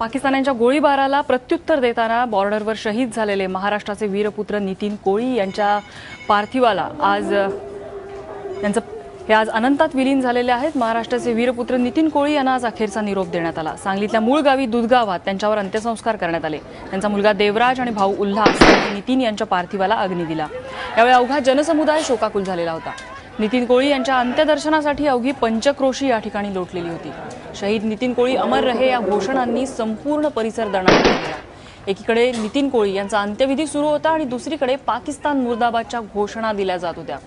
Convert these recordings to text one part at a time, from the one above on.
पाकिस्तानाच्या गोळीबाराला प्रत्युत्तर देताना बॉर्डरवर शहीद झालेले महाराष्ट्राचे वीरपुत्र नितीन कोळी यांच्या पार्थिवाला आज आज अनंतात विलीन झालेले आहेत। महाराष्ट्राचे वीरपुत्र नितीन कोळी यांना आज अखेरचा निरोप देण्यात आला। सांगलीतल्या मूळ गावी दुधगावात त्यांच्यावर अंत्यसंस्कार करण्यात आले। त्यांचा मुलगा देवराज आणि भाऊ उल्हास यांनी नितीन यांच्या पार्थिवाला अग्नी दिला। यावेळी अवघा जनसमुदाय शोकाकुल झालेला होता। नितीन कोळी यांच्या अंत्यदर्शनासाठी अवघी पंचक्रोशी या ठिकाणी लोटलेली होती। शहीद नितीन कोळी अमर रहे या घोषणांनी संपूर्ण परिसर दणाणला गेला। एकीकडे नितीन कोळी यांचा अंत्यविधी सुरू होता आणि दुसरीकडे पाकिस्तान मुर्दाबादच्या घोषणा दिल्या जात होत्या।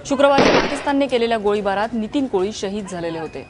शुक्रवारी पाकिस्तानने केलेल्या गोळीबारात नितीन कोळी शहीद झालेले होते।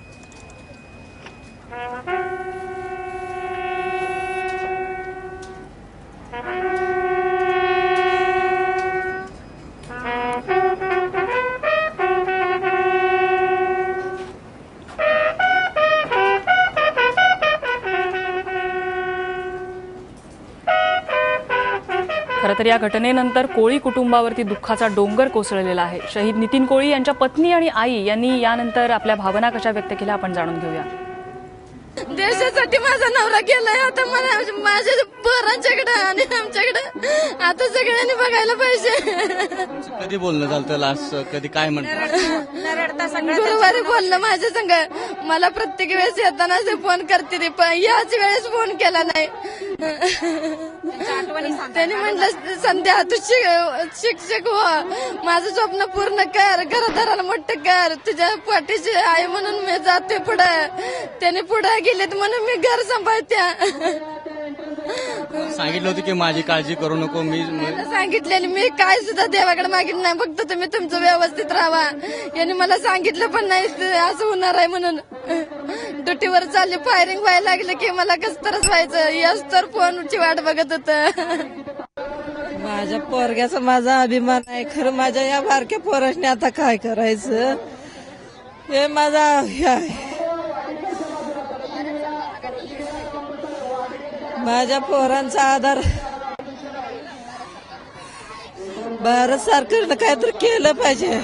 खरं तर या घटनेनंतर कोळी कुटुंबावरती दुःखाचा डोंगर कोसळलेला आहे। शहीद नितीन कोळी यांच्या पत्नी आणि आई यांनी यानंतर आपल्या भावना कशा व्यक्त केल्या आपण जाणून घेऊया। देशासाठी माझा नवरा गेलाय, आता मला माझ्या पोरांच्याकडे आणि आमच्याकडे आता सगळ्यांनी बघायला पाहिजे। कधी बोलणं झालं लास्ट, कधी काय म्हणतात? गुरुवारी बोलणं माझ्या संग। मला प्रत्येक वेळेस येताना फोन करते रे, पण याच वेळेस फोन केला नाही। त्यांनी म्हटलं संध्या तू शिक्षक हो, माझं स्वप्न पूर्ण कर, घरदाराला मोठं कर, तुझ्या पाठीची आई म्हणून मी जाते पुढे। त्याने पुढे गेलेत म्हणून मी घर सांभाळत्या। सांगितलं होतं की माझी काळजी करू नको, मी सांगितलेली मी काय सुद्धा देवाकडे मागितलं नाही, फक्त तुम्ही तुमचं व्यवस्थित राहा। यांनी मला सांगितलं पण नाही असं होणार आहे म्हणून। ड्युटीवर चालली, फायरिंग व्हायला लागलं की मला कसं तरच व्हायचं, यस तर फोनची वाट बघत होत। माझ्या पोरग्याचा माझा अभिमान आहे, खरं माझ्या या बारक्या पोराने आता काय करायचं हे माझा हे आहे। माझ्या पोरांचा आधार भारत सरकारनं काहीतरी केलं पाहिजे।